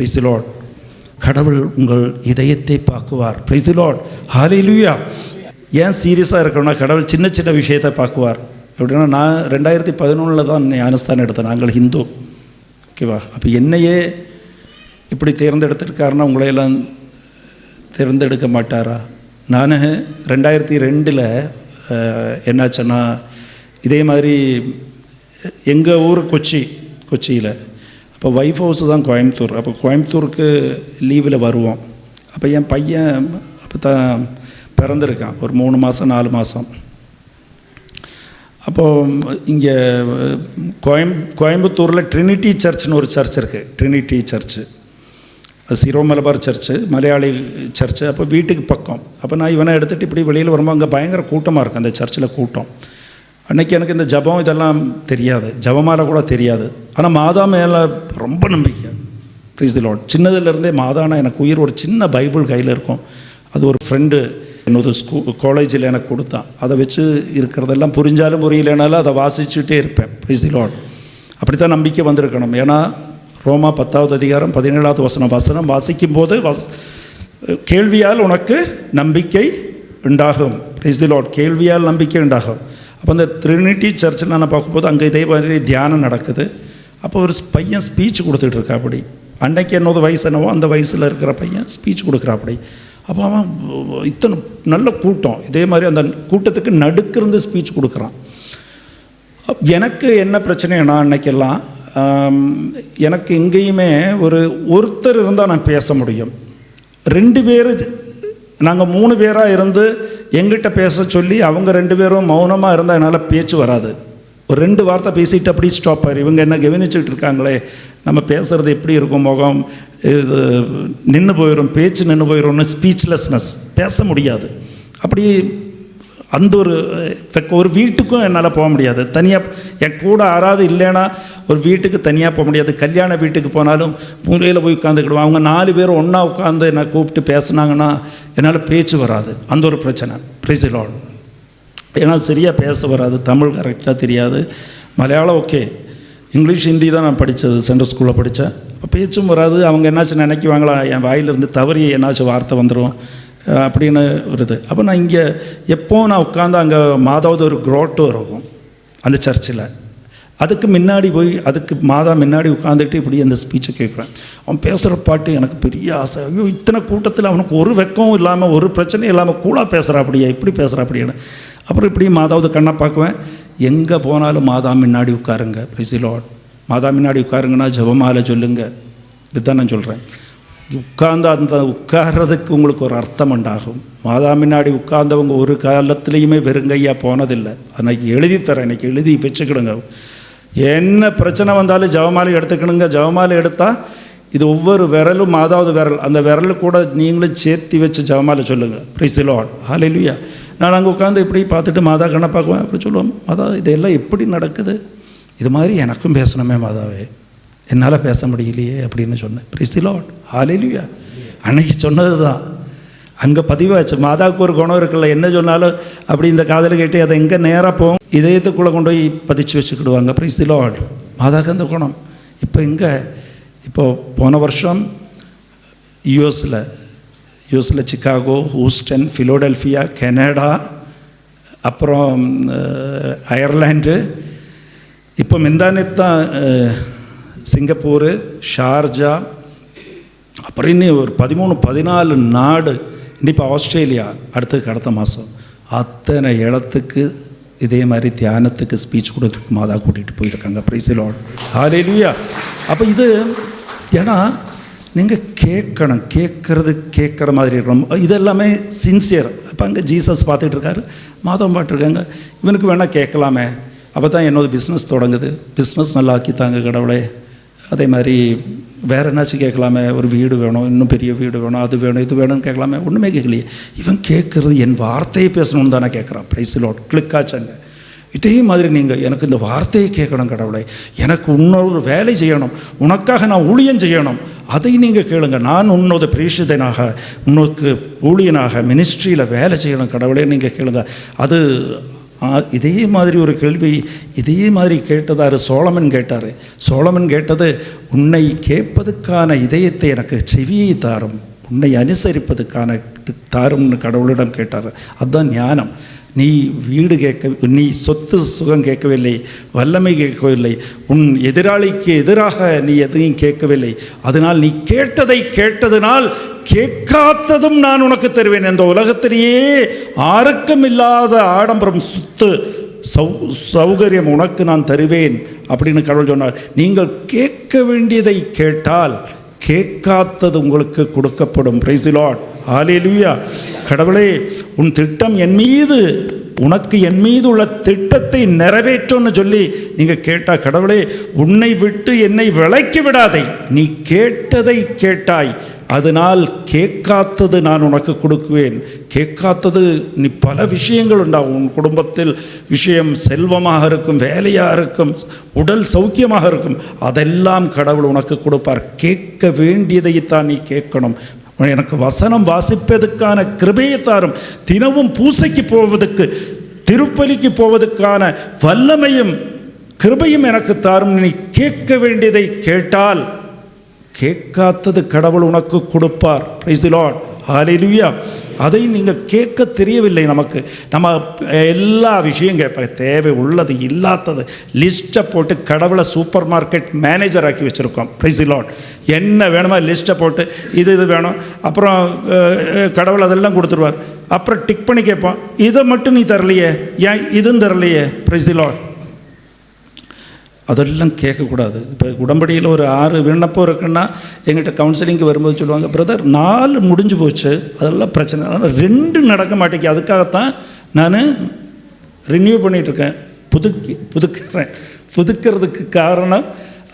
Price the Lord. கடவுள் உங்கள் இதயத்தை பார்க்குவார். Price the Lord. ஹல்லேலூயா. ஏன் சீரியஸாக இருக்கணும்னா கடவுள் சின்ன சின்ன விஷயத்தை பார்க்குவார். எப்படின்னா, நான் 2011 தான் ஞானஸ்தானம் எடுத்தேன். நாங்கள் ஹிந்து, ஓகேவா? அப்போ என்னையே இப்படி தேர்ந்தெடுத்திருக்காருன்னா உங்களையெல்லாம் தேர்ந்தெடுக்க மாட்டாரா? நான் 2002 என்னாச்சுன்னா, இதே மாதிரி எங்கள் ஊர் கொச்சியில், அப்போ ஒய்ஃப் ஹவுஸ் தான் கோயம்புத்தூர். அப்போ கோயம்புத்தூருக்கு லீவில் வருவோம். அப்போ என் பையன் அப்போ தான் பிறந்திருக்கான், ஒரு 3 மாதம் 4 மாதம். அப்போது இங்கே கோயம்புத்தூரில் ட்ரினிட்டி சர்ச்னு ஒரு சர்ச் இருக்குது. Trinity church, Syro Malabar church, Malayali church. அப்போ வீட்டுக்கு பக்கம். அப்போ நான் இவனை எடுத்துகிட்டு இப்படி வெளியில் வரும்போது அங்கே பயங்கர கூட்டமாக இருக்கும், அந்த சர்ச்சில் கூட்டம். அன்றைக்கி எனக்கு இந்த ஜபம் இதெல்லாம் தெரியாது, ஜபமாலை கூட தெரியாது. ஆனால் மாதா மேலே ரொம்ப நம்பிக்கை. ப்ரைஸ் தி லார்ட். சின்னதுலேருந்தே மாதானா எனக்கு உயிர். ஒரு சின்ன பைபிள் கையில் இருக்கும், அது ஒரு ஃப்ரெண்டு என்னோட காலேஜில் எனக்கு கொடுத்தான். அதை வச்சு இருக்கிறதெல்லாம் புரிஞ்சாலும் புரியலைனாலும் அதை வாசிச்சுட்டே இருப்பேன். ப்ரைஸ் தி லார்ட். அப்படி தான் நம்பிக்கை வந்திருக்கணும். ஏன்னா ரோமா 10வது அதிகாரம் 17வது வசனம் வாசிக்கும் போது கேள்வியால் உனக்கு நம்பிக்கை உண்டாகும். ப்ரைஸ் தி லார்ட். கேள்வியால் நம்பிக்கை உண்டாகும். அப்போ அந்த ட்ரினிட்டி சர்ச்சில் நான் பார்க்கும்போது அங்கே இதே மாதிரி தியானம் நடக்குது. அப்போ ஒரு பையன் ஸ்பீச் கொடுத்துட்டு இருக்கா. அப்படி அன்னைக்கு என்னோட வயசு என்னவோ அந்த வயசில் இருக்கிற பையன் ஸ்பீச் கொடுக்குறா. அப்படி அப்போ அவன் இத்தனை நல்ல கூட்டம், இதே மாதிரி அந்த கூட்டத்துக்கு நடுக்கிருந்து ஸ்பீச் கொடுக்குறான். எனக்கு என்ன பிரச்சனைனா, அன்னைக்கெல்லாம் எனக்கு எங்கேயுமே ஒருத்தர் இருந்தால் நான் பேச முடியும். 2 பேர், நாங்கள் 3 பேராக இருந்து எங்கிட்ட பேச சொல்லி அவங்க 2 பேரும் மௌனமாக இருந்தால் என்னால் பேச்சு வராது. ஒரு 2 வார்த்தை பேசிட்டு அப்படி ஸ்டாப் ஆயிரு. இவங்க என்ன கவனிச்சுட்டு இருக்காங்களே, நம்ம பேசுகிறது எப்படி இருக்கும், முகம் இது நின்று போயிடும், பேச்சு நின்று போயிடும்னு ஸ்பீச்லெஸ்னஸ், பேச முடியாது. அப்படி அந்த ஒரு வீட்டுக்கும் என்னால் போக முடியாது. தனியாக என் கூட யாராவது இல்லைன்னா ஒரு வீட்டுக்கு தனியாக போக முடியாது. கல்யாண வீட்டுக்கு போனாலும் மூலையில் போய் உட்காந்துக்கிடுவோம். அவங்க 4 பேர் ஒன்றா உட்காந்து என்னை கூப்பிட்டு பேசுனாங்கன்னா என்னால் பேச்சு வராது. அந்த ஒரு பிரச்சனை. ப்ரைஸ் தி லார்ட். ஏன்னா சரியாக பேச வராது, தமிழ் கரெக்டாக தெரியாது, மலையாளம் ஓகே, இங்கிலீஷ் ஹிந்தி தான் நான் படித்தது, சென்ட்ரல் ஸ்கூலில் படித்தேன். இப்போ பேச்சும் வராது. அவங்க என்னாச்சும் நினைக்குவாங்களா, என் வாயிலிருந்து தவறி என்னாச்சும் வார்த்தை வந்துடும் அப்படின்னு வருது. அப்போ நான் இங்கே எப்போ நான் உட்காந்து அங்கே மாதாவது ஒரு குரோட்டோ இருக்கும் அந்த சர்ச்சில், அதுக்கு முன்னாடி போய் அதுக்கு மாதா முன்னாடி உட்காந்துட்டு இப்படி அந்த ஸ்பீச்சை கேட்குறேன். அவன் பேசுகிற பாட்டு எனக்கு பெரிய ஆசை. ஐயோ, இத்தனை கூட்டத்தில் அவனுக்கு ஒரு வெக்கம் இல்லாமல் ஒரு பிரச்சனையும் இல்லாமல் கூலாக பேசுகிறா அப்படியே, இப்படி பேசுகிறா அப்படின்னு. அப்புறம் இப்படி மாதாவது கண்ணை பார்க்குவேன். எங்கே போனாலும் மாதா முன்னாடி உட்காருங்க. ப்ரைஸ் தி லார்ட். மாதா முன்னாடி உட்காருங்கன்னா ஜெபமாலை சொல்லுங்க. இதுதான் நான் சொல்கிறேன். உட்கார்ந்து அந்த உட்கார்றதுக்கு உங்களுக்கு ஒரு அர்த்தம் உண்டாகும். மாதா முன்னாடி உட்கார்ந்தவங்க ஒரு காலத்துலேயுமே வெறுங்கையாக போனதில்லை. அன்றைக்கி எழுதித்தரேன், இன்றைக்கி எழுதி வச்சுக்கிடுங்க. என்ன பிரச்சனை வந்தாலும் ஜெபமாலை எடுத்துக்கணுங்க. ஜெபமாலை எடுத்தால் இது ஒவ்வொரு விரலும் மாதாவது விரல், அந்த விரல் கூட நீங்களும் சேர்த்து வச்சு ஜெபமாலை சொல்லுங்கள். ப்ரைஸ் தி லார்ட். ஹல்லேலூயா. நான் அங்கே உட்காந்து இப்படி பார்த்துட்டு மாதா கண்ணை பார்க்குவேன். அப்புறம் சொல்லுவோம், மாதா இதெல்லாம் எப்படி நடக்குது, இது மாதிரி எனக்கும் பேசணுமே மாதாவே, என்னால் பேச முடியலையே அப்படின்னு சொன்னேன். ப்ரைஸ் தி லார்ட். ஹல்லேலூயா. அன்னைக்கு சொன்னது தான் அங்கே பதிவாச்சு. மாதாவுக்கு ஒரு குணம் இருக்குல்ல, என்ன சொன்னாலும் அப்படி இந்த காதில் கேட்டு அதை எங்கே நேராக போகும், இதயத்துக்குள்ளே கொண்டு போய் பதிச்சு வச்சுக்கிடுவாங்க. ப்ரைஸ் தி லார்ட். மாதாவுக்கு அந்த குணம். இப்போது போன வருஷம் யூஎஸில் சிக்காகோ, ஹூஸ்டன், ஃபிலோடெல்ஃபியா, கனடா, அப்புறம் அயர்லாண்டு, இப்போ முந்தானேத்து தான் சிங்கப்பூர், ஷார்ஜா, அப்புறம் இன்னும் ஒரு 13-14 நாடு, இப்போ ஆஸ்திரேலியா அடுத்த மாதம். அத்தனை இடத்துக்கு இதே மாதிரி தியானத்துக்கு ஸ்பீச் கொடுத்துருக்கு மாதா கூட்டிகிட்டு போயிருக்காங்க. ப்ரைஸ் தி லார்ட். ஹல்லேலூயா. அப்போ இது ஏன்னா நீங்கள் கேட்குற மாதிரி இருக்கணும். இதெல்லாமே சின்சியர். இப்போ அங்கே ஜீசஸ் பார்த்துட்டு இருக்காரு, மாதம் பாட்டுருக்காங்க, இவனுக்கு வேணால் கேட்கலாமே. அப்போ தான் என்னோட பிஸ்னஸ் தொடங்குது. பிஸ்னஸ் நல்லா ஆக்கித்தாங்க கடவுளே. அதே மாதிரி வேறு என்னாச்சும் கேட்கலாமே, ஒரு வீடு வேணும், இன்னும் பெரிய வீடு வேணும், அது வேணும், இது வேணும்னு கேட்கலாமே. ஒன்றுமே கேட்கலையே. இவன் கேட்குறது என் வார்த்தையை பேசணும்னு தானே கேட்குறான். ப்ரைஸ் தி லார்ட். கிளிக்காச்சாங்க. இதே மாதிரி நீங்கள் எனக்கு இந்த வார்த்தையை கேட்கணும் கடவுளை, எனக்கு இன்னொரு வேலை செய்யணும், உனக்காக நான் ஊழியம் செய்யணும், அதை நீங்கள் கேளுங்க. நான் உன்னோட பிரேஷிதனாக, உன்னோக்கு ஊழியனாக மினிஸ்ட்ரியில் வேலை செய்யணும் கடவுளே, நீங்கள் கேளுங்க. அது இதே மாதிரி ஒரு கேள்வி இதே மாதிரி கேட்டதாரு சோலமன் கேட்டார். சோலமன் கேட்டது, உன்னை கேட்பதுக்கான இதயத்தை எனக்கு செவியை தாரும், உன்னை அனுசரிப்பதுக்கான தாரும்னு கடவுளிடம் கேட்டார். அதுதான் ஞானம். நீ வீடு நீ சொத்து சுகம் கேட்கவில்லை, வல்லமை கேட்கவில்லை, உன் எதிராளிக்கு எதிராக நீ எதையும் கேட்கவில்லை. அதனால் நீ கேட்டதை கேட்டதனால் கேட்காததும் நான் உனக்கு தருவேன். இந்த உலகத்திலேயே ஆருக்கும் இல்லாத ஆடம்பரம், சுத்து சௌகரியம் உனக்கு நான் தருவேன் அப்படின்னு கடவுள் சொன்னார். நீங்கள் கேட்க வேண்டியதை கேட்டால் கேட்காதது உங்களுக்கு கொடுக்கப்படும். Praise the Lord. ஹல்லேலூயா. கடவுளே, உன் திட்டம் என் மீது, உனக்கு என் மீது உள்ள திட்டத்தை நிறைவேற்றும்னு சொல்லி நீங்கள் கேட்டால், கடவுளே உன்னை விட்டு என்னை விலக்கி விடாதே, நீ கேட்டதை கேட்டாய், அதனால் கேட்காதது நான் உனக்கு கொடுக்குவேன். கேட்காதது நீ பல விஷயங்கள் உண்டாகும். உன் குடும்பத்தில் விஷயம் செல்வமாக இருக்கும், வேலையாக இருக்கும், உடல் சௌக்கியமாக இருக்கும், அதெல்லாம் கடவுள் உனக்கு கொடுப்பார். கேட்க வேண்டியதைத்தான் நீ கேட்கணும். எனக்கு வசனம் வாசிப்பதற்கான கிருபையை தாரும், தினமும் பூசைக்கு போவதற்கு, திருப்பலிக்கு போவதற்கான வல்லமையும் கிருபையும் எனக்கு தாரும். நீ கேட்க வேண்டியதை கேட்டால் கேட்காதது கடவுள் உனக்கு கொடுப்பார். Praise the Lord. ஹல்லேலூயா. அதை நீங்கள் கேட்க தெரியவில்லை. நமக்கு நம்ம எல்லா விஷயம் கேட்ப, தேவை உள்ளது இல்லாதது லிஸ்ட்டை போட்டு கடவுளை சூப்பர் மார்க்கெட் மேனேஜர் ஆக்கி வச்சுருக்கோம். Price the Lord. என்ன வேணுமோ லிஸ்ட்டை போட்டு இது வேணும், அப்புறம் கடவுள் அதெல்லாம் கொடுத்துருவார். அப்புறம் டிக் பண்ணி கேட்பான், இதை மட்டும் நீ தரலையே, ஏன் இதுவும் தரலையே. Price the Lord. அதெல்லாம் கேட்கக்கூடாது. இப்போ உடம்படியில் ஒரு 6 விண்ணப்பம் இருக்குன்னா எங்கிட்ட கவுன்சிலிங்க்கு வரும்போது சொல்லுவாங்க, பிரதர் 4 முடிஞ்சு போச்சு, அதெல்லாம் பிரச்சனை, ஆனால் 2 நடக்க மாட்டேங்குது. அதுக்காகத்தான் நான் ரினியூ பண்ணிகிட்ருக்கேன், புதுக்கிறதுக்கு காரணம்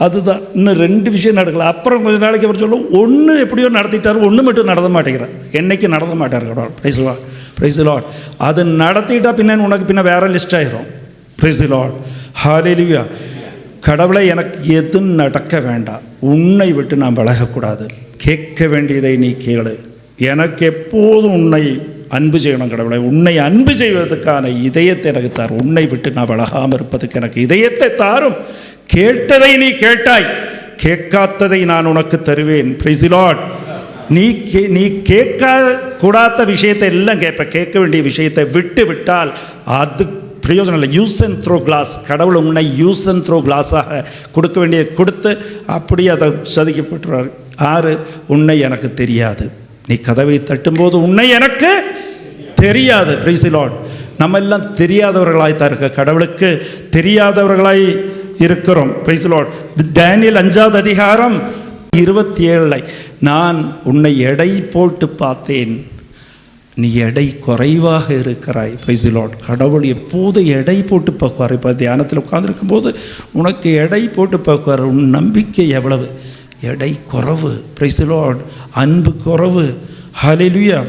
அதுதான். இன்னும் 2 விஷயம் நடக்கல. அப்புறம் கொஞ்சம் நாளைக்கு அப்புறம் சொல்லுவோம், 1 எப்படியோ நடத்திட்டார், 1 மட்டும் நடத்த மாட்டேங்கிறார். என்னைக்கு நடத்த மாட்டார் கடவுள். Praise the Lord. Praise the Lord. அது நடத்திட்டா பின்ன உனக்கு பின்ன வேறு லிஸ்ட் ஆயிரும். Praise the Lord. ஹல்லேலூயா. கடவுளை எனக்கு எதுவும் நடக்க வேண்டாம், உன்னை விட்டு நான் விலகக்கூடாது, கேட்க வேண்டியதை நீ கேளு, எனக்கு எப்போதும் உன்னை அன்பு செய்யணும். கடவுளை உன்னை அன்பு செய்வதற்கான இதயத்தை எனக்கு தார், உன்னை விட்டு நான் விலகாமல் இருப்பதுக்கு எனக்கு இதயத்தை தாரும். கேட்டதை நீ கேட்டாய், கேட்காததை நான் உனக்கு தருவேன். Price the Lord. நீ கேட்க கூடாத விஷயத்தை எல்லாம் கேட்ப, கேட்க வேண்டிய விஷயத்தை விட்டு விட்டால் அது பிரயோஜனம் இல்லை. Use and throw glass. கடவுள் உன்னை யூஸ் அண்ட் த்ரோ கிளாஸாக கொடுக்க வேண்டிய கொடுத்து அப்படியே அதை சதிக்கப்பட்டுறாரு. 6, உன்னை எனக்கு தெரியாது. நீ கதவை தட்டும்போது உன்னை எனக்கு தெரியாது. Price the Lord. நம்ம எல்லாம் தெரியாதவர்களாய் தான் இருக்க, கடவுளுக்கு தெரியாதவர்களாய் இருக்கிறோம். Price the Lord. டேனியல் 5வது அதிகாரம் 27 நான் உன்னை எடை போட்டு பார்த்தேன், நீ எடை குறைவாக இருக்கிறாய். Price the Lord. கடவுள் எப்போது எடை போட்டு பார்க்குவார். இப்போ தியானத்தில் உட்கார்ந்துருக்கும் போது உனக்கு எடை போட்டு பார்க்குவார். உன் நம்பிக்கை எவ்வளவு? எடை குறைவு. Praise the Lord. அன்பு குறைவு. ஹல்லேலூயா.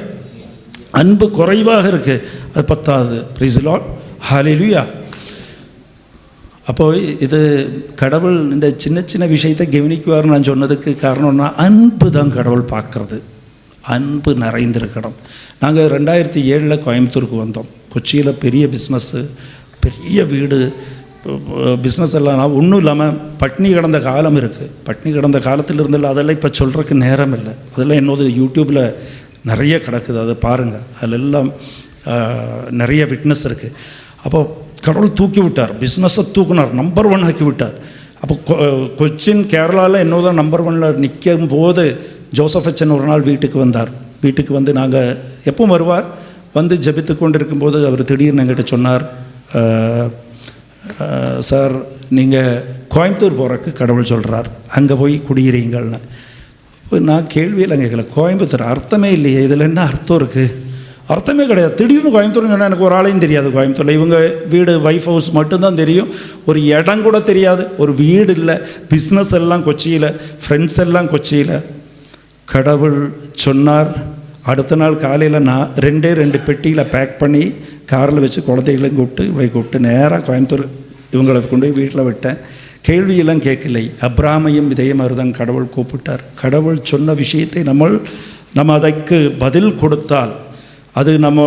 அன்பு குறைவாக இருக்குது, அது பத்தாது. Praise the Lord. ஹல்லேலூயா. அப்போது இது கடவுள் இந்த சின்ன சின்ன விஷயத்தை கவனிக்குவார்னு நான் சொன்னதுக்கு காரணம்னா, அன்பு தான் கடவுள் பார்க்குறது. அன்பு நிறைந்திருக்கணும். நாங்கள் 2007 கோயம்புத்தூருக்கு வந்தோம். கொச்சியில் பெரிய பிஸ்னஸ்ஸு, பெரிய வீடு, பிஸ்னஸ் எல்லாம் ஒன்றும் இல்லாமல் பட்னி கிடந்த காலம் இருக்குது. பட்னி கிடந்த காலத்தில் இருந்தாலும் அதெல்லாம் இப்போ சொல்கிறதுக்கு நேரம் இல்லை. அதெல்லாம் என்னோட யூடியூப்பில் நிறைய கிடக்குது, அதை பாருங்கள். அதிலெல்லாம் நிறைய விட்னஸ் இருக்குது. அப்போ கடவுள் தூக்கி விட்டார், பிஸ்னஸை தூக்குனார், நம்பர் 1 ஆக்கி விட்டார். அப்போ கொச்சின் கேரளாவில் என்னோட நம்பர் 1 நிற்கும் போது ஜோசப் அச்சன் ஒரு நாள் வீட்டுக்கு வந்தார். வீட்டுக்கு வந்து நாங்கள் எப்பவும் வருவார், வந்து ஜெபித்து கொண்டு இருக்கும்போது அவர் திடீர்னு என்கிட்ட சொன்னார், சார் நீங்கள் கோயம்புத்தூர் போகிறக்கு கடவுள் சொல்கிறார், அங்கே போய் குடியிருங்கள்னு. நான் கேள்வியில் கேட்கல, கோயம்புத்தூர் அர்த்தமே இல்லையே, இதில் என்ன அர்த்தம் இருக்குது? அர்த்தமே கிடையாது. திடீர்னு கோயம்புத்தூர்னு சொன்னால் எனக்கு ஒரு ஆளையும் தெரியாது கோயம்புத்தூரில். இவங்க வீடு வைஃப் ஹவுஸ் மட்டும்தான் தெரியும், ஒரு இடம் கூட தெரியாது, ஒரு வீடு இல்லை, பிஸ்னஸ் எல்லாம் கொச்சியில், ஃப்ரெண்ட்ஸ் எல்லாம் கொச்சியில். கடவுள் சொன்னார். அடுத்த நாள் காலையில் நான் 2 பெட்டியில் பேக் பண்ணி காரில் வச்சு குழந்தைகளையும் கூப்பிட்டு நேராக கோயம்புத்தூர் இவங்களை கொண்டு போய் வீட்டில் விட்டேன். கேள்வியெல்லாம் கேட்கலை. அப்ராமையும் இதே மாதிரி தான் கடவுள் கூப்பிட்டார். கடவுள் சொன்ன விஷயத்தை நம்ம அதற்கு பதில் கொடுத்தால், அது நம்ம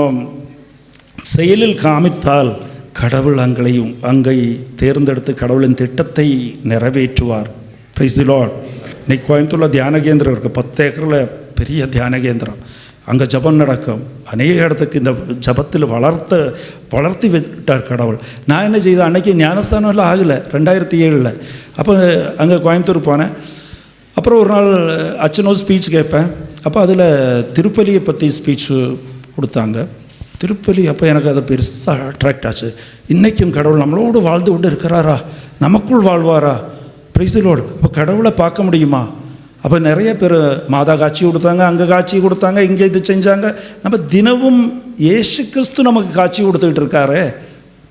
செயலில் காமித்தால் கடவுள் அங்கை தேர்ந்தெடுத்து கடவுளின் திட்டத்தை நிறைவேற்றுவார். Price the Lord. இன்னைக்கு கோயம்புத்தூரில் தியான கேந்திரம் இருக்குது, 10 ஏக்கரில் பெரிய தியான கேந்திரம். அங்கே ஜபம் நடக்கும். அநேக இடத்துக்கு இந்த ஜபத்தில் வளர்த்தி விட்டார் கடவுள். நான் என்ன செய்தேன், அன்றைக்கி ஞானஸ்தானம் எல்லாம் ஆகலை, 2007. அப்போ அங்கே கோயம்புத்தூர் போனேன். அப்புறம் ஒரு நாள் அச்சனோ ஸ்பீச் கேட்பேன். அப்போ அதில் திருப்பலியை பற்றி ஸ்பீச் கொடுத்தாங்க. திருப்பலி அப்போ எனக்கு அதை பெருசாக அட்ராக்ட் ஆச்சு. இன்றைக்கும் கடவுள் நம்மளோடு வாழ்ந்து கொண்டு இருக்கிறாரா, நமக்குள் வாழ்வாரா? Price the Lord. அப்போ கடவுளை பார்க்க முடியுமா? அப்போ நிறைய பேர் மாதா காட்சி கொடுத்தாங்க, அங்கே காட்சி கொடுத்தாங்க, இங்கே இது செஞ்சாங்க. நம்ம தினமும் இயேசு கிறிஸ்து நமக்கு காட்சி கொடுத்துக்கிட்டு இருக்காரு.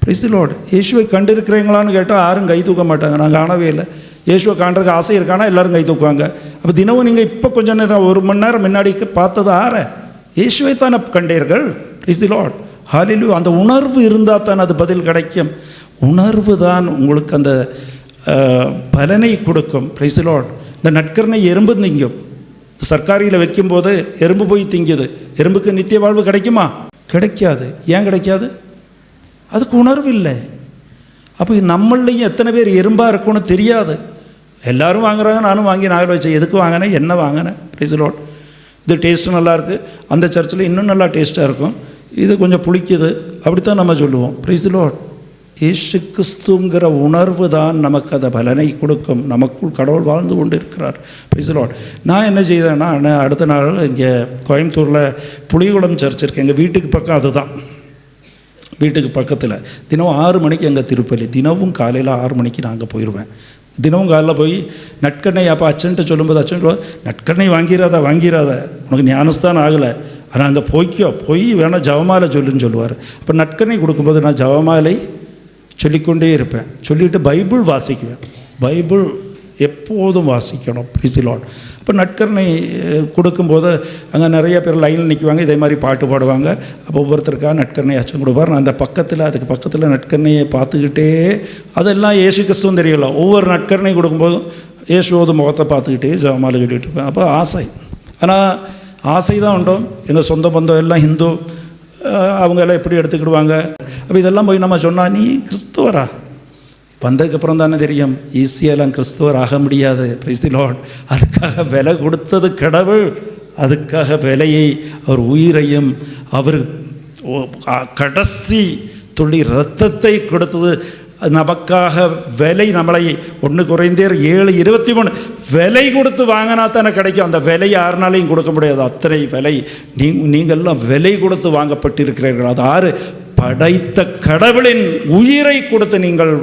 Price the Lord. இயேசுவை கண்டிருக்கிறீங்களான்னு கேட்டால் யாரும் கை தூக்க மாட்டாங்க. நான் காணவே இல்லை. இயேசுவை காண்றதுக்கு ஆசை இருக்கானா எல்லோரும் கை தூக்குவாங்க. அப்போ தினமும் நீங்கள் இப்போ கொஞ்சம் நேரம் 1 மணி நேரம் முன்னாடி பார்த்தது இயேசுவை தானே கண்டீர்கள். Praise the Lord. ஹல்லேலூயா. அந்த உணர்வு இருந்தால் தான் அது பதில் கிடைக்கும். உணர்வு தான் உங்களுக்கு அந்த பலனை கொடுக்கும். Price the Lord. இந்த நற்கரணை எறும்பு திங்கும். சர்க்காரியில் வைக்கும்போது எறும்பு போய் திங்குது. எறும்புக்கு நித்திய வாழ்வு கிடைக்குமா? கிடைக்காது. ஏன் கிடைக்காது? அதுக்கு உணர்வு இல்லை. அப்போ நம்மளையும் எத்தனை பேர் எறும்பாக இருக்கும்னு தெரியாது. எல்லோரும் வாங்குறாங்க, நானும் வாங்கி நாகல் வச்சேன். எதுக்கு வாங்கினேன், என்ன வாங்கினேன்? Price the Lord. இது டேஸ்ட்டு நல்லாயிருக்கு, அந்த சர்ச்சில் இன்னும் நல்லா டேஸ்ட்டாக இருக்கும், இது கொஞ்சம் புளிக்குது, அப்படித்தான் நம்ம சொல்லுவோம். Price the Lord. இயேசு கிறிஸ்துங்கிற உணர்வு தான் நமக்கு அதை பலனை கொடுக்கும். நமக்குள் கடவுள் வாழ்ந்து கொண்டு இருக்கிறார். Price the Lord. நான் என்ன செய்தேன்னா, அடுத்த நாள் இங்கே கோயம்புத்தூரில் புலிகுளம் சர்ச் இருக்குது, எங்கள் வீட்டுக்கு பக்கம். அதுதான் வீட்டுக்கு பக்கத்தில். தினமும் 6 மணிக்கு எங்கள் திருப்பலி. தினமும் காலையில் 6 மணிக்கு நான் அங்கே போயிடுவேன். தினமும் காலையில் போய் நட்கண்ணை அப்போ அச்சன்ட்டு சொல்லும்போது அச்சன் நட்கண்ணை வாங்கிறாத உனக்கு ஞானஸ்தானம் ஆகலை, ஆனால் அந்த போய் வேணால் ஜவமாலை சொல்லுன்னு சொல்லுவார். அப்போ நட்கண்ணை கொடுக்கும்போது நான் ஜவமாலை சொல்லிக்கொண்டே இருப்பேன். சொல்லிவிட்டு பைபிள் வாசிக்குவேன். பைபிள் எப்போதும் வாசிக்கணும். Price the Lord. இப்போ நட்கரணை கொடுக்கும்போது அங்கே நிறைய பேர் லைனில் நிற்குவாங்க, இதே மாதிரி பாட்டு பாடுவாங்க. அப்போ ஒவ்வொருத்தருக்காக நட்கரணை அச்சம் கொடுப்பார். நான் அந்த அதுக்கு பக்கத்தில் நட்கரணையை பார்த்துக்கிட்டே, அதெல்லாம் இயேசு கிறிஸ்துவும் தெரியல. ஒவ்வொரு நட்கரணை கொடுக்கும்போதும் இயேசுவோது முகத்தை பார்த்துக்கிட்டே ஜெபமாலை சொல்லிகிட்டு இருப்பேன். அப்போ ஆசை. ஆனால் ஆசை தான் உண்டோம். எங்கள் சொந்த பந்தம் எல்லாம் ஹிந்து, அவங்க எல்லாம் எப்படி எடுத்துக்கிடுவாங்க. அப்போ இதெல்லாம் போய் நம்ம சொன்னால் நீ கிறிஸ்துவரா? வந்ததுக்கப்புறம் தானே தெரியும், ஈஸியெல்லாம் கிறிஸ்துவர் ஆக முடியாது. Price the Lord. அதுக்காக விலை கொடுத்தது கடவுள். அதுக்காக விலையை, அவர் உயிரையும், அவர் கடைசி துளி இரத்தத்தை கொடுத்தது நமக்காக. விலை நம்மளை 1 கொரிந்தியர் 7:23 விலை கொடுத்து வாங்கினா தானே கிடைக்கும். அந்த விலை யாருனாலையும் கொடுக்க முடியாது. அத்தனை விலை. நீங்கள்லாம் விலை கொடுத்து வாங்கப்பட்டிருக்கிறீர்கள். அது படைத்த கடவுளின் உயிரை கொடுத்து நீங்கள்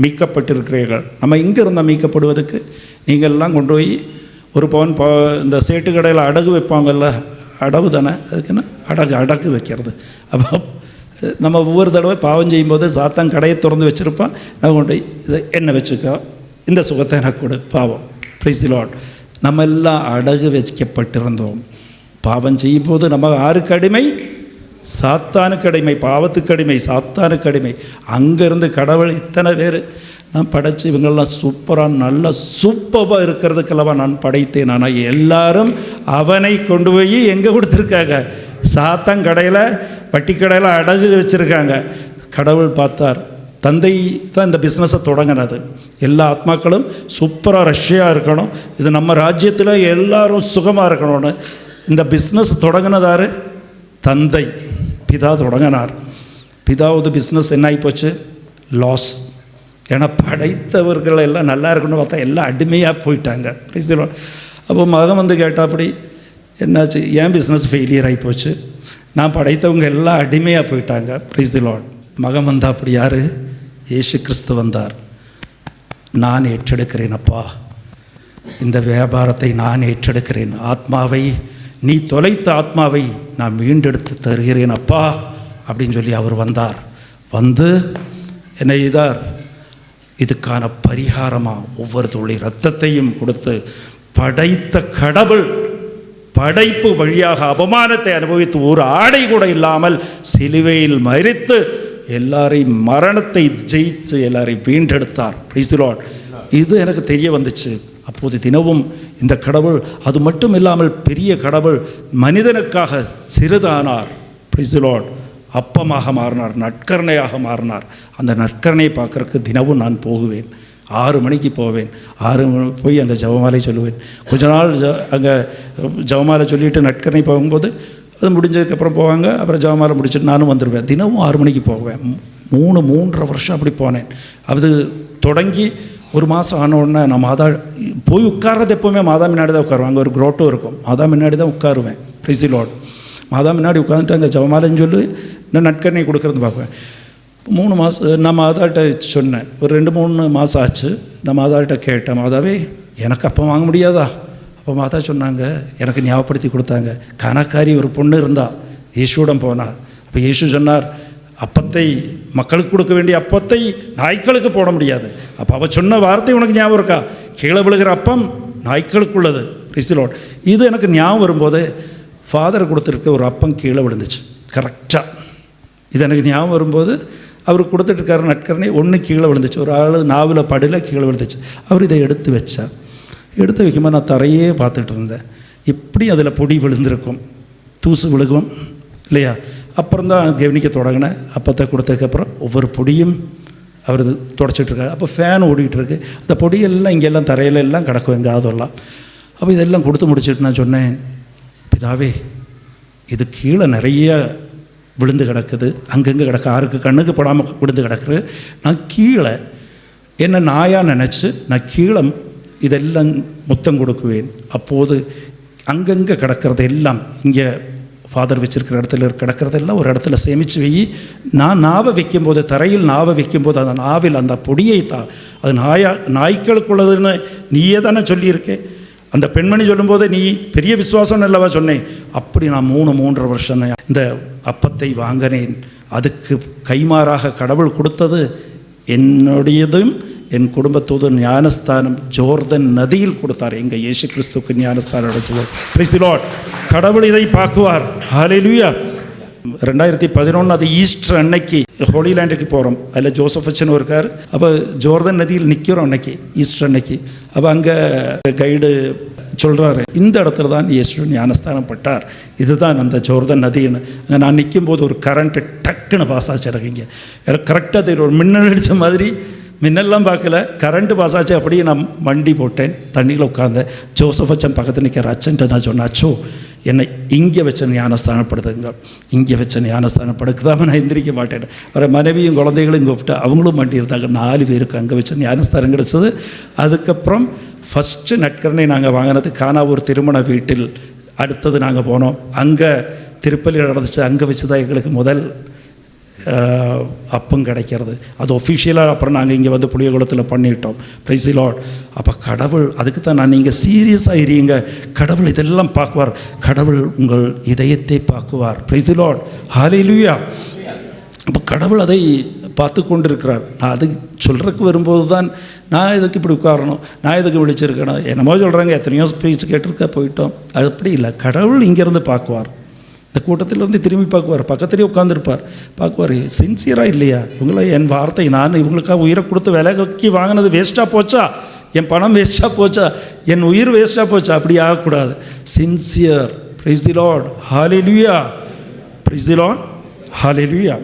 மீட்கப்பட்டிருக்கிறீர்கள். நம்ம இங்கே இருந்தால் மீட்கப்படுவதுக்கு நீங்கள்லாம் கொண்டு போய் ஒரு பவன் இந்த சேட்டு கடையில் அடகு வைப்பாங்கல்ல, அடவு தானே, அதுக்கு என்ன அடகு வைக்கிறது. அப்போ நம்ம ஒவ்வொரு தடவை பாவம் செய்யும்போது சாத்தான் கடையை திறந்து வச்சுருப்பான். நம்ம கொண்டு போய் இதை என்ன வச்சுக்கோ, இந்த சுகத்தை எனக்கு கொடு, பாவம். Price the Lord. நம்ம எல்லாம் அடகு வைக்கப்பட்டிருந்தோம். பாவம் செய்யும்போது நம்ம யாருக்கு அடிமை? சாத்தானுக்கு அடிமை, பாவத்துக்கு அடிமை, சாத்தானுக்கு அடிமை. அங்கேருந்து கடவுள் இத்தனை பேர் நான் படைச்சி இவங்கெல்லாம் சூப்பராக நல்ல சூப்பராக இருக்கிறதுக்கெல்லவா நான் படைத்தேன். ஆனால் எல்லாரும் அவனை கொண்டு போய் எங்கே கொடுத்துருக்காங்க? சாத்தான் கடையில், வட்டி கடையில் அடகு வச்சுருக்காங்க. கடவுள் பார்த்தார். தந்தை தான் இந்த பிஸ்னஸை தொடங்கினது. எல்லா ஆத்மாக்களும் சூப்பராக ரஷ்யாக இருக்கணும், இது நம்ம ராஜ்யத்தில் எல்லோரும் சுகமாக இருக்கணும்னு இந்த பிஸ்னஸ் தொடங்கினதாரு? தந்தை, பிதா தொடங்கினார். பிதாவது பிஸ்னஸ் என்ன ஆகி போச்சு? லாஸ். ஏன்னா படைத்தவர்கள் எல்லாம் நல்லா இருக்கணும்னு பார்த்தா எல்லாம் அடிமையாக போயிட்டாங்க. அப்போ மகன் வந்து கேட்டால் அப்படி என்னாச்சு? ஏன் பிஸ்னஸ் ஃபெயிலியர் ஆகி போச்சு? நான் படைத்தவங்க எல்லாம் அடிமையாக போயிட்டாங்க. Price the Lord. மகன் வந்தால் அப்படி யார்? இயேசு கிறிஸ்து வந்தார். நான் ஏற்றெடுக்கிறேன் அப்பா, இந்த வியாபாரத்தை நான் ஏற்றெடுக்கிறேன். ஆத்மாவை, நீ தொலைத்த ஆத்மாவை நான் மீண்டெடுத்து தருகிறேன் அப்பா அப்படின்னு சொல்லி அவர் வந்தார். வந்து என்ன செய்தார்? இதுக்கான பரிகாரமாக ஒவ்வொரு துளி இரத்தத்தையும் கொடுத்து, படைத்த கடவுள் படைப்பு வழியாக அவமானத்தை அனுபவித்து ஒரு ஆடை கூட இல்லாமல் சிலுவையில் மரித்து எல்லாரையும் மரணத்தை ஜெயித்து எல்லாரையும் வீண்டெடுத்தார். Price the Lord. இது எனக்கு தெரிய வந்துச்சு. அப்போது தினமும் இந்த கடவுள், அது மட்டும் இல்லாமல் பெரிய கடவுள் மனிதனுக்காக சிறிதானார். Price the Lord. அப்பமாக மாறினார், நற்கரணையாக மாறினார். அந்த நற்கரணையை பார்க்குறக்கு தினமும் நான் போகுவேன். 6 மணிக்கு போவேன். 6 மணி போய் அங்கே ஜெபமாலை சொல்லுவேன். கொஞ்ச நாள் அங்கே ஜெபமாலை சொல்லிவிட்டு நற்கரணை போகும்போது அது முடிஞ்சதுக்கப்புறம் போவாங்க. அப்புறம் ஜெபமாலை முடிச்சுட்டு நானும் வந்துடுவேன். தினமும் 6 மணிக்கு போவேன். 3.5 வருஷம் அப்படி போனேன். அது தொடங்கி 1 மாதம் ஆனோடனே நான் மாதா போய் உட்கார்றது எப்போவுமே மாதா முன்னாடி தான் உட்காருவேன். அங்கே ஒரு குரோட்டோ இருக்கும், மாதா முன்னாடி தான் உட்காருவேன். Price the Lord. மாதா முன்னாடி உட்காந்துட்டு அங்கே ஜெபமாலைன்னு சொல்லி நான் நற்கரணை கொடுக்குறது பார்க்குவேன். 3 மாதம் நான் மாதாட்ட சொன்னேன். ஒரு 2-3 மாதம் ஆச்சு. நான் மாதாட்ட கேட்டேன், மாதாவே எனக்கு அப்போ வாங்க முடியாதா? அப்போ மாதா சொன்னாங்க, எனக்கு ஞாபகப்படுத்தி கொடுத்தாங்க. கணக்காரி ஒரு பொண்ணு இருந்தா, இயேசுவிடம் போனார். அப்போ இயேசு சொன்னார், அப்பத்தை மக்களுக்கு கொடுக்க வேண்டிய அப்பத்தை நாய்க்களுக்கு போட முடியாது. அப்போ அவள் சொன்ன வார்த்தை உனக்கு ஞாபகம் இருக்கா? கீழே விழுகிற அப்பம் நாய்க்களுக்கு உள்ளது. Price the Lord. இது எனக்கு ஞாபகம் வரும்போது ஃபாதர் கொடுத்துருக்க ஒரு அப்பம் கீழே விழுந்துச்சு கரெக்டாக. இது எனக்கு ஞாபகம் வரும்போது அவர் கொடுத்துட்ருக்காரு நற்கரணை, ஒன்று கீழே விழுந்துச்சு. ஒரு ஆள் நாவில் படல கீழே விழுந்துச்சு. அவர் இதை எடுத்து வச்சார். எடுத்து வைக்கும்போது நான் தரையே பார்த்துட்டு இருந்தேன். எப்படி அதில் பொடி விழுந்திருக்கும், தூசு விழுகும் இல்லையா? அப்புறம் தான் கவனிக்க தொடங்கினேன். அப்பத்தை கொடுத்ததுக்கப்புறம் ஒவ்வொரு பொடியும் அவர் தொடச்சிட்ருக்காரு. அப்போ ஃபேன் ஓடிட்டுருக்கு. அந்த பொடியெல்லாம் இங்கெல்லாம் தரையில எல்லாம் கிடக்கும் எங்கள் அதெல்லாம். அப்போ இதெல்லாம் கொடுத்து முடிச்சுட்டு நான் சொன்னேன், பிதாவே இது கீழே நிறைய விழுந்து கிடக்குது, அங்கங்கே கிடக்கு, யாருக்கு கண்ணுக்கு படாமல் விழுந்து கிடக்குது. நான் கீழே என்ன நாயாக நினச்சி நான் கீழே இதெல்லாம் முத்தம் கொடுக்குவேன். அப்போது அங்கங்கே கிடக்கிறது எல்லாம் இங்கே ஃபாதர் வச்சுருக்கிற இடத்துல கிடக்கிறதெல்லாம் ஒரு இடத்துல சேமித்து வை. நான் நாவை வைக்கும்போது, தரையில் நாவை வைக்கும்போது அந்த நாவில் அந்த பொடியை தான், அது நாய்க்களுக்குள்ளதுன்னு நீயே தானே சொல்லியிருக்கேன். அந்த பெண்மணி சொல்லும்போது நீ பெரிய விசுவாசம் அல்லவா சொன்னேன். அப்படி நான் 3.5 வருஷம் இந்த அப்பத்தை வாங்கினேன். அதுக்கு கைமாறாக கடவுள் கொடுத்தது என்னுடையதும் என் குடும்பத்தோடு ஞானஸ்தானம் ஜோர்தன் நதியில் கொடுத்தார். எங்கள் இயேசு கிறிஸ்துவுக்கு ஞானஸ்தானம் அடைச்சது. Price the Lord. கடவுள் இதை பார்க்குவார். ஹல்லேலூயா. 2011 அது ஈஸ்டர் அன்னைக்கு ஹோலி லேண்டுக்கு போகிறோம். அதில் ஜோசப் அச்சனும் இருக்கார். அப்போ ஜோர்தன் நதியில் நிற்கிறோம் அன்னைக்கு, ஈஸ்டர் அன்னைக்கு. அப்போ அங்கே கைடு சொல்கிறாரு, இந்த இடத்துல தான் இயேசு ஞானஸ்தானம் பட்டார், இதுதான் அந்த ஜோர்தன் நதின்னு. அங்கே நான் நிற்கும்போது ஒரு கரண்ட்டு டக்குன்னு பாஸ் ஆச்சு எனக்குங்க. எனக்கு கரெக்டாக தெரியும், ஒரு மின்னல் அடித்த மாதிரி. மின்னெல்லாம் பார்க்கல, கரண்ட்டு பாஸ் ஆச்சு. அப்படியே நான் வண்டி போட்டேன், தண்ணியில் உட்காந்தேன். ஜோசப் அச்சன் பக்கத்தில் நிற்கிற அச்சன்ட்ட நான் சொன்னேன், அச்சோ என்னை இங்கே வச்ச ஞானஸ்தானப்படுத்துங்க, இங்கே வச்ச ஞானஸ்தானப்படுக்குதாமல் நான் எந்திரிக்க மாட்டேன். வர மனைவியும் குழந்தைகளும் கூப்பிட்டு அவங்களும் வண்டி இருந்தாங்க. 4 பேருக்கு அங்கே வச்ச ஞானஸ்தானம் கிடச்சது. அதுக்கப்புறம் ஃபஸ்ட்டு நற்கரணை நாங்கள் வாங்கினது கானாவூர் திருமண வீட்டில். அடுத்தது நாங்கள் போனோம், அங்கே திருப்பலியில் நடந்துச்சு. அங்கே வச்சு தான் எங்களுக்கு முதல் அப்பம் கிடைக்கிறது. அது ஒஃபிஷியலாக அப்புறம் நாங்கள் இங்கே வந்து புளியகுளத்தில் பண்ணிட்டோம். Price the Lord. அப்போ கடவுள், அதுக்கு தான் நான், நீங்கள் சீரியஸாக இருங்க, கடவுள் இதெல்லாம் பார்க்குவார். கடவுள் உங்கள் இதயத்தை பார்க்குவார். Price the Lord. ஹல்லேலூயா. அப்போ கடவுள் அதை பார்த்து கொண்டு இருக்கிறார். நான் அது சொல்கிறதுக்கு வரும்போது தான் நான் இதுக்கு இப்படி உட்காரணும், நான் இதுக்கு விழிச்சிருக்கணும், என்னமோ சொல்கிறாங்க, எத்தனையோ ஸ்பீச் கேட்டிருக்க போயிட்டோம். அது அப்படி இல்லை. கடவுள் இங்கேருந்து பார்க்குவார். இந்த கூட்டத்தில் வந்து திரும்பி பார்க்குவார், பக்கத்துலேயே உட்காந்துருப்பார், பார்க்குவார். சின்சியராக இல்லையா இவங்கள, என் வார்த்தை நான் இவங்களுக்காக உயிரை கொடுத்து விலைக்கு வாங்கினது வேஸ்ட்டாக போச்சா, என் பணம் வேஸ்ட்டாக போச்சா, என் உயிர் வேஸ்ட்டாக போச்சா? அப்படி ஆகக்கூடாது. Sincere. Price the Lord. Hallelujah. Price the Lord. Hallelujah.